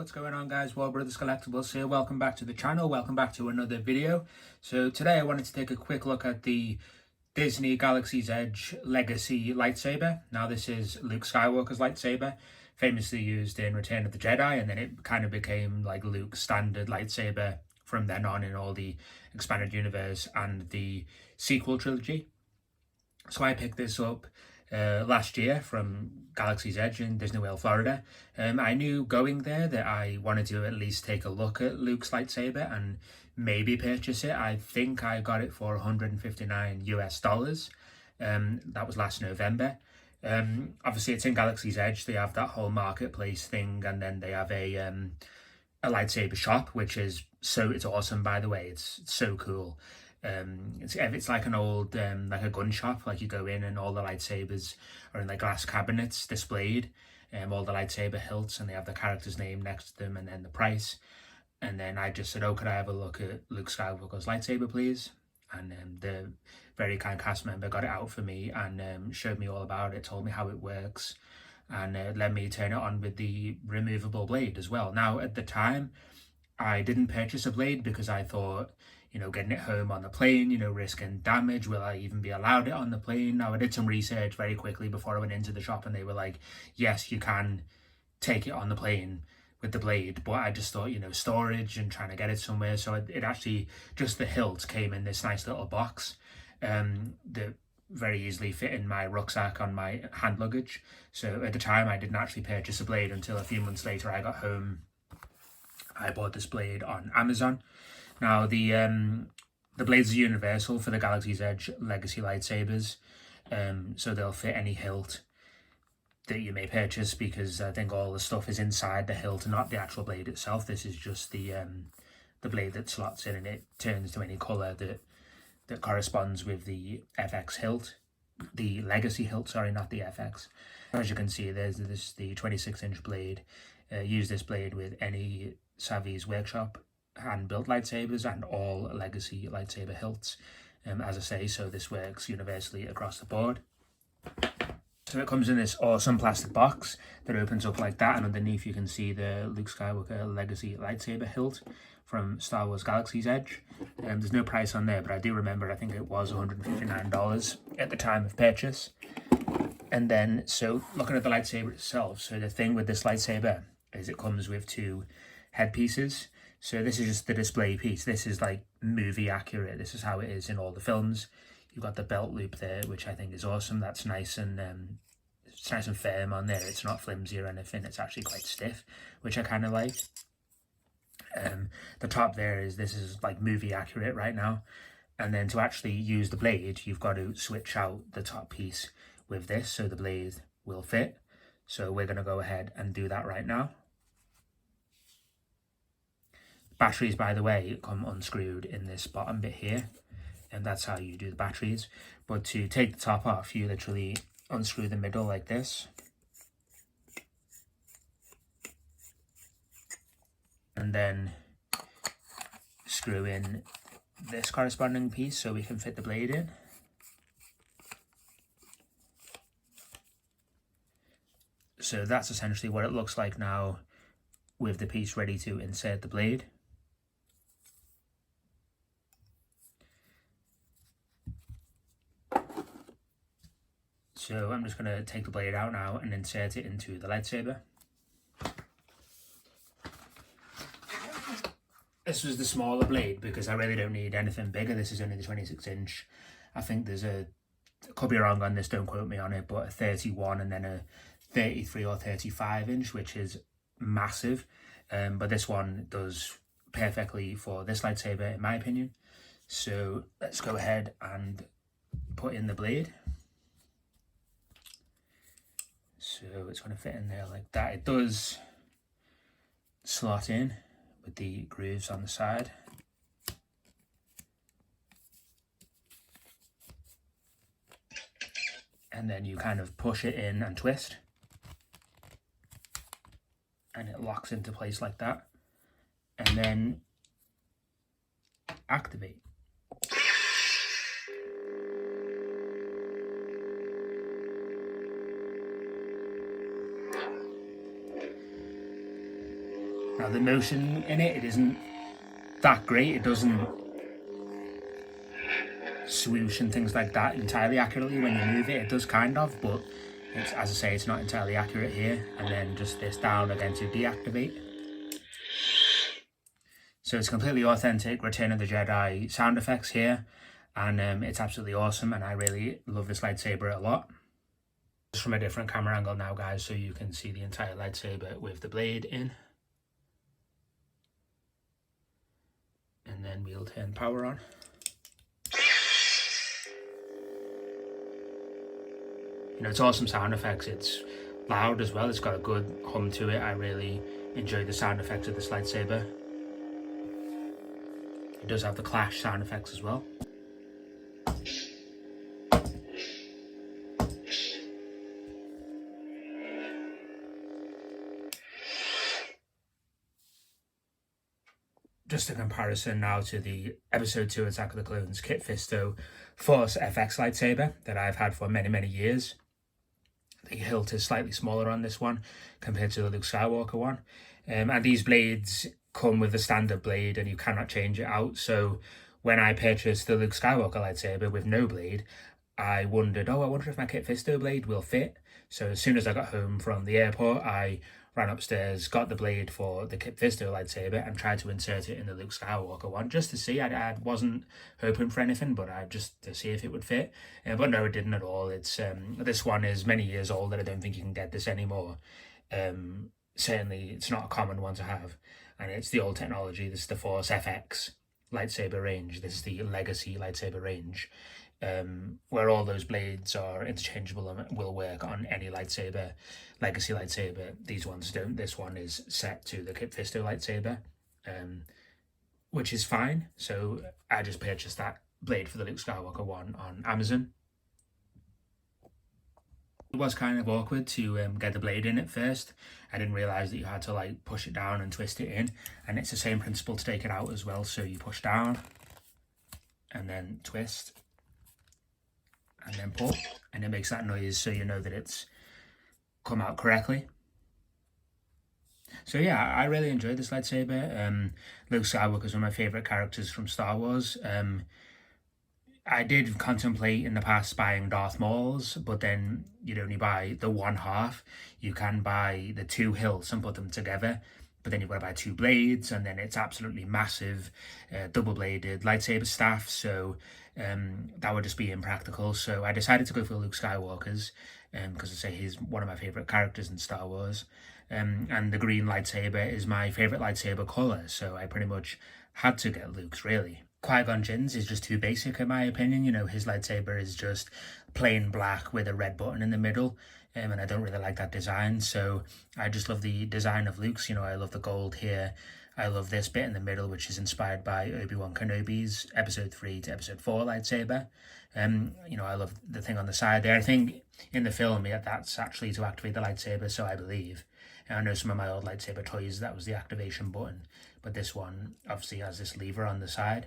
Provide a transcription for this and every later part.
what's going on, guys? Well, Brothers Collectibles here. Welcome back to the channel. Welcome back to another video. So today I wanted to take a quick look at the Disney Galaxy's Edge Legacy Lightsaber. Now this is Luke Skywalker's lightsaber, famously used in Return of the Jedi, and then it kind of became like Luke's standard lightsaber from then on in all the expanded universe and the sequel trilogy. So I picked this up last year from Galaxy's Edge in DisneyWorld Florida. I knew going there that I wanted to at least take a look at Luke's lightsaber and maybe purchase it. I think I got it for $159 US. That was last November. Obviously it's in Galaxy's Edge. They have that whole marketplace thing, and then they have a lightsaber shop, which is it's awesome, by the way. It's so cool. It's like an old like a gun shop. Like you go in and all the lightsabers are in like glass cabinets displayed, all the lightsaber hilts, and they have the character's name next to them and then the price. And then I just said, oh, could I have a look at Luke Skywalker's lightsaber, please? And the very kind cast member got it out for me and showed me all about it, told me how it works, and let me turn it on with the removable blade as well. Now at the time I didn't purchase a blade because I thought, you know, getting it home on the plane, you know, risking damage, will I even be allowed it on the plane? Now I did some research very quickly before I went into the shop, and they were like, yes, you can take it on the plane with the blade, but I just thought, you know, storage and trying to get it somewhere. So it actually, just the hilt came in this nice little box that very easily fit in my rucksack on my hand luggage. So at the time I didn't actually purchase a blade until a few months later. I got home, I bought this blade on Amazon. Now the blades are universal for the Galaxy's Edge Legacy lightsabers, so they'll fit any hilt that you may purchase, because I think all the stuff is inside the hilt and not the actual blade itself. This is just the blade that slots in, and it turns to any colour that corresponds with the FX hilt, the Legacy hilt, sorry, not the FX. As you can see, there's the 26-inch blade. Use this blade with any Savvy's Workshop hand-built lightsabers and all Legacy lightsaber hilts, as I say, so this works universally across the board. So it comes in this awesome plastic box that opens up like that, and underneath you can see the Luke Skywalker Legacy lightsaber hilt from Star Wars Galaxy's Edge. There's no price on there, but I do remember I think it was $159 at the time of purchase. And then, so looking at the lightsaber itself, so the thing with this lightsaber is it comes with two headpieces. So this is just the display piece. This is like movie accurate. This is how it is in all the films. You've got the belt loop there, which I think is awesome. That's nice and it's nice and firm on there. It's not flimsy or anything. It's actually quite stiff, which I kind of like. The top there this is like movie accurate right now. And then to actually use the blade, you've got to switch out the top piece with this so the blade will fit. So we're going to go ahead and do that right now. Batteries, by the way, come unscrewed in this bottom bit here, and that's how you do the batteries. But to take the top off, you literally unscrew the middle like this, and then screw in this corresponding piece so we can fit the blade in. So that's essentially what it looks like now with the piece ready to insert the blade. So I'm just going to take the blade out now and insert it into the lightsaber. This was the smaller blade because I really don't need anything bigger. This is only the 26-inch. I think there's I could be wrong on this, don't quote me on it, but a 31 and then a 33 or 35-inch, which is massive. But this one does perfectly for this lightsaber, in my opinion. So let's go ahead and put in the blade. So it's going to fit in there like that. It does slot in with the grooves on the side. And then you kind of push it in and twist, and it locks into place like that. And then activate. Now the motion in it isn't that great. It doesn't swoosh and things like that entirely accurately when you move it. It does kind of, but it's, as I say, it's not entirely accurate here. And then just this down again to deactivate. So it's completely authentic Return of the Jedi sound effects here, and it's absolutely awesome, and I really love this lightsaber a lot. Just from a different camera angle now, guys, so you can see the entire lightsaber with the blade in. And then we'll turn power on. You know, it's awesome sound effects. It's loud as well. It's got a good hum to it. I really enjoy the sound effects of this lightsaber. It does have the clash sound effects as well. Just a comparison now to the Episode 2 Attack of the Clones Kit Fisto Force FX lightsaber that I've had for many, many years. The hilt is slightly smaller on this one compared to the Luke Skywalker one. And these blades come with the standard blade and you cannot change it out. So when I purchased the Luke Skywalker lightsaber with no blade, I wondered, I wonder if my Kit Fisto blade will fit. So as soon as I got home from the airport, I ran upstairs, got the blade for the Kit Fisto lightsaber and tried to insert it in the Luke Skywalker one just to see. I wasn't hoping for anything, but just to see if it would fit. But no, it didn't at all. It's this one is many years old and I don't think you can get this anymore. Certainly it's not a common one to have, and it's the old technology. This is the Force FX lightsaber range. This is the Legacy lightsaber range, where all those blades are interchangeable and will work on any lightsaber, Legacy lightsaber. These ones don't. This one is set to the Kit Fisto lightsaber, which is fine. So I just purchased that blade for the Luke Skywalker one on Amazon. It was kind of awkward to get the blade in at first. I didn't realise that you had to like push it down and twist it in, and it's the same principle to take it out as well. So you push down and then twist and then pull, and it makes that noise so you know that it's come out correctly. So yeah, I really enjoyed this lightsaber. Luke Skywalker is one of my favourite characters from Star Wars. I did contemplate in the past buying Darth Maul's, but then you'd only buy the one half. You can buy the two hilts and put them together, but then you've got to buy two blades, and then it's absolutely massive double-bladed lightsaber staff, so that would just be impractical. So I decided to go for Luke Skywalker's, because I say he's one of my favourite characters in Star Wars, and the green lightsaber is my favourite lightsaber colour, so I pretty much had to get Luke's, really. Qui-Gon Jinn's is just too basic in my opinion. You know, his lightsaber is just plain black with a red button in the middle, and I don't really like that design. So I just love the design of Luke's. You know, I love the gold here. I love this bit in the middle, which is inspired by Obi-Wan Kenobi's Episode 3 to Episode 4 lightsaber. You know, I love the thing on the side there. I think in the film, yeah, that's actually to activate the lightsaber, so I believe. And I know some of my old lightsaber toys, that was the activation button, but this one obviously has this lever on the side.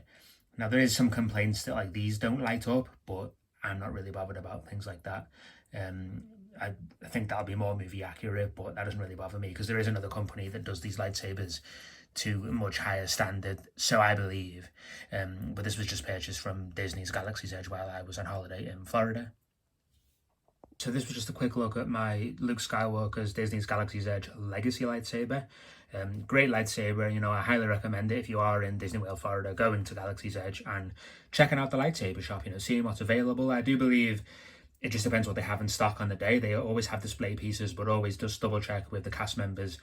Now, there is some complaints that like these don't light up, but I'm not really bothered about things like that. I think that'll be more movie accurate, but that doesn't really bother me because there is another company that does these lightsabers to a much higher standard, so I believe. But this was just purchased from Disney's Galaxy's Edge while I was on holiday in Florida. So this was just a quick look at my Luke Skywalker's Disney's Galaxy's Edge Legacy Lightsaber. Great lightsaber, you know, I highly recommend it if you are in DisneyWorld Florida, going to Galaxy's Edge and checking out the lightsaber shop, you know, seeing what's available. I do believe it just depends what they have in stock on the day. They always have display pieces, but always just double check with the cast members,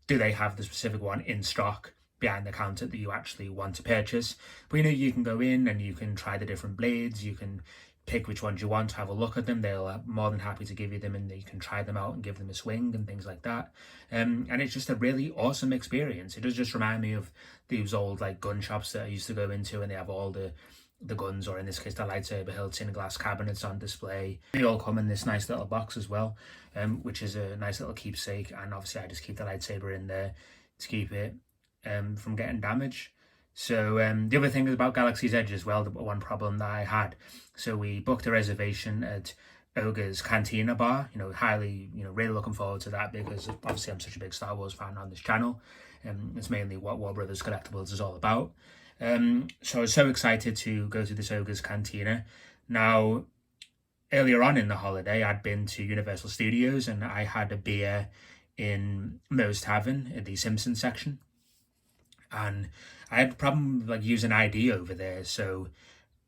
do they have the specific one in stock behind the counter that you actually want to purchase. But you know, you can go in and you can try the different blades, you can pick which ones you want, have a look at them. They'll more than happy to give you them, and you can try them out and give them a swing and things like that. And it's just a really awesome experience. It does just remind me of these old like gun shops that I used to go into, and they have all the guns, or in this case the lightsaber hilts, in glass cabinets on display. They all come in this nice little box as well, which is a nice little keepsake. And obviously I just keep the lightsaber in there to keep it from getting damaged. So the other thing is about Galaxy's Edge as well, the one problem that I had. So we booked a reservation at Ogre's Cantina bar, you know, highly, you know, really looking forward to that because obviously I'm such a big Star Wars fan on this channel. It's mainly what Warner Brothers Collectibles is all about. So I was so excited to go to this Ogre's Cantina. Now, earlier on in the holiday, I'd been to Universal Studios and I had a beer in Moe's Tavern in the Simpsons section. And I had a problem like using ID over there, so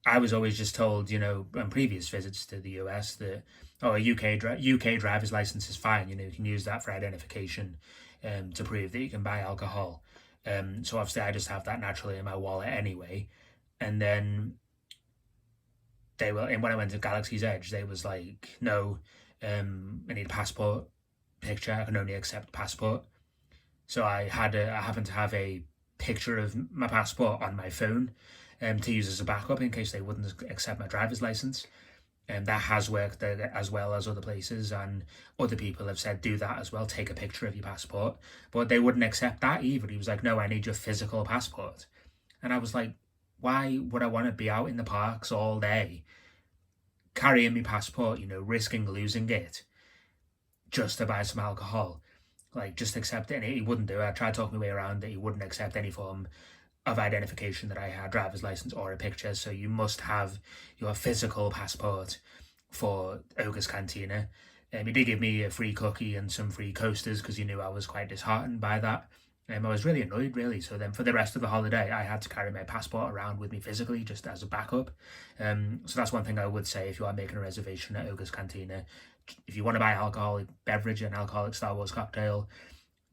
I was always just told, on previous visits to the US that, oh, a UK driver's license is fine. You can use that for identification, to prove that you can buy alcohol. So obviously I just have that naturally in my wallet anyway. And then and when I went to Galaxy's Edge, they was like, no, I need a passport picture. I can only accept passport. So I happened to have a picture of my passport on my phone, to use as a backup in case they wouldn't accept my driver's license. And that has worked as well as other places, and other people have said do that as well, take a picture of your passport. But they wouldn't accept that either. He was like, no, I need your physical passport. And I was like, why would I want to be out in the parks all day carrying my passport, risking losing it just to buy some alcohol? Like, just accept it. And he wouldn't do it. I tried talking my way around it. He wouldn't accept any form of identification that I had, driver's license or a picture. So you must have your physical passport for Ogre's Cantina. He did give me a free cookie and some free coasters because he knew I was quite disheartened by that. I was really annoyed, really. So then for the rest of the holiday, I had to carry my passport around with me physically just as a backup. So that's one thing I would say if you are making a reservation at Ogre's Cantina. If you want to buy alcoholic beverage, an alcoholic Star Wars cocktail,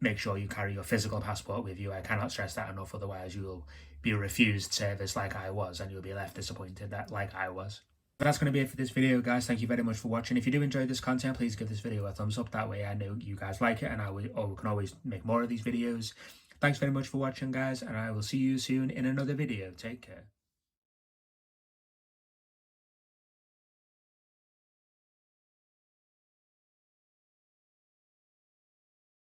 make sure you carry your physical passport with you. I cannot stress that enough, otherwise you'll be refused service like I was, and you'll be left disappointed like I was. But that's going to be it for this video, guys. Thank you very much for watching. If you do enjoy this content, please give this video a thumbs up. That way I know you guys like it, and we can always make more of these videos. Thanks very much for watching, guys, and I will see you soon in another video. Take care.